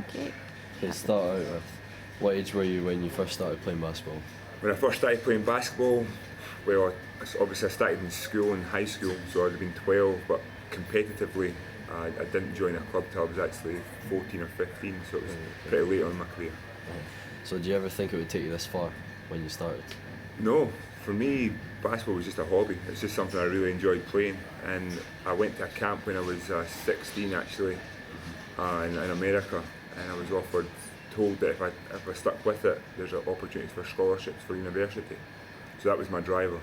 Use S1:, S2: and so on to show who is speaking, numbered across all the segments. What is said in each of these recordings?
S1: Okay.
S2: Okay, start out with, what age were you when you first started playing basketball?
S3: When I first started playing basketball, well, obviously I started in school, in high school, so I'd have been 12, but competitively I didn't join a club till I was actually 14 or 15, so it was pretty late on in my career.
S2: So do you ever think it would take you this far when you started?
S3: No, for me, basketball was just a hobby. It's just something I really enjoyed playing, and I went to a camp when I was 16 actually, in America, and I was told that if I stuck with it, there's opportunities for scholarships for university. So that was my driver.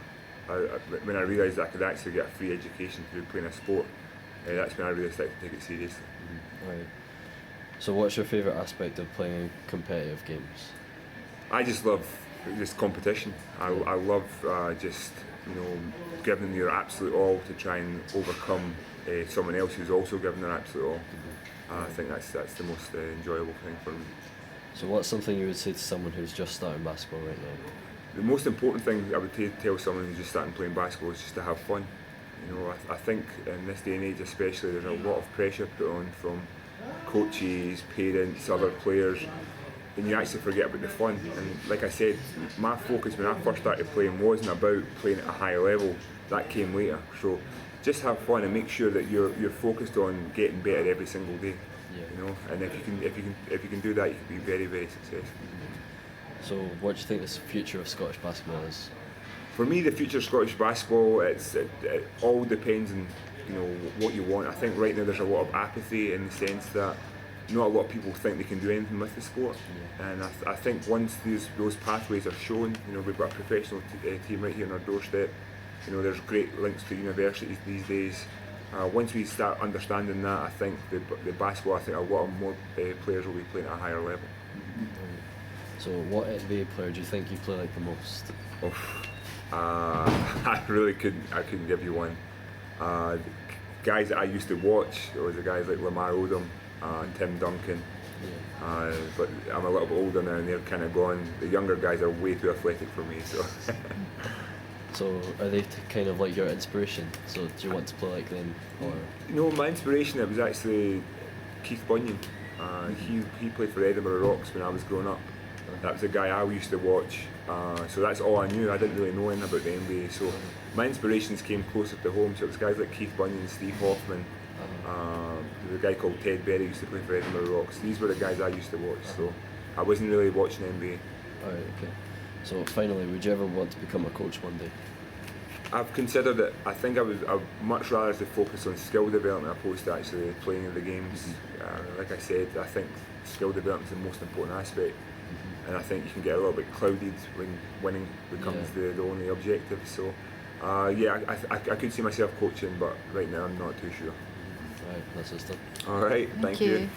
S3: When I realised I could actually get a free education through playing a sport, that's when I really started to take it seriously.
S2: Right. So what's your favourite aspect of playing competitive games?
S3: I just love just competition. I love just giving your absolute all to try and overcome someone else who's also giving their absolute all. I think that's the most enjoyable thing for me.
S2: So what's something you would say to someone who's just starting basketball right now?
S3: The most important thing I would tell someone who's just starting playing basketball is just to have fun. I think in this day and age especially, there's a lot of pressure put on from coaches, parents, other players, and you actually forget about the fun. And like I said, my focus when I first started playing wasn't about playing at a high level. That came later. So just have fun and make sure that you're focused on getting better every single day.
S2: Yeah.
S3: And if you can do that, you can be very, very successful.
S2: So what do you think the future of Scottish basketball is?
S3: For me, the future of Scottish basketball, it all depends on what you want. I think right now there's a lot of apathy in the sense that not a lot of people think they can do anything with the sport. Yeah. And I think once those pathways are shown, we've got a professional team right here on our doorstep. There's great links to universities these days. Once we start understanding that, I think the basketball, I think a lot of more players will be playing at a higher level.
S2: So what NBA player do you think you play like the most?
S3: I really couldn't give you one. Guys that I used to watch, there was the guys like Lamar Odom, Tim Duncan. Yeah. But I'm a little bit older now and they're kind of gone. The younger guys are way too athletic for me.
S2: So are they kind of like your inspiration? So do you want to play like them? Or?
S3: My inspiration, it was actually Keith Bunyan. He played for Edinburgh Rocks when I was growing up. That was the guy I used to watch. So that's all I knew. I didn't really know anything about the NBA. So my inspirations came closer to home. So it was guys like Keith Bunyan, Steve Hoffman. There was a guy called Ted Berry who used to play for Edinburgh Rocks. These were the guys I used to watch. So I wasn't really watching NBA.
S2: Alright, okay. So finally, would you ever want to become a coach one day?
S3: I've considered it. I think I would much rather to focus on skill development opposed to actually playing in the games. Like I said, I think skill development is the most important aspect. And I think you can get a little bit clouded when winning becomes the only objective. So, I could see myself coaching, but right now I'm not too sure.
S2: Right, that's just it.
S3: All right, thank you.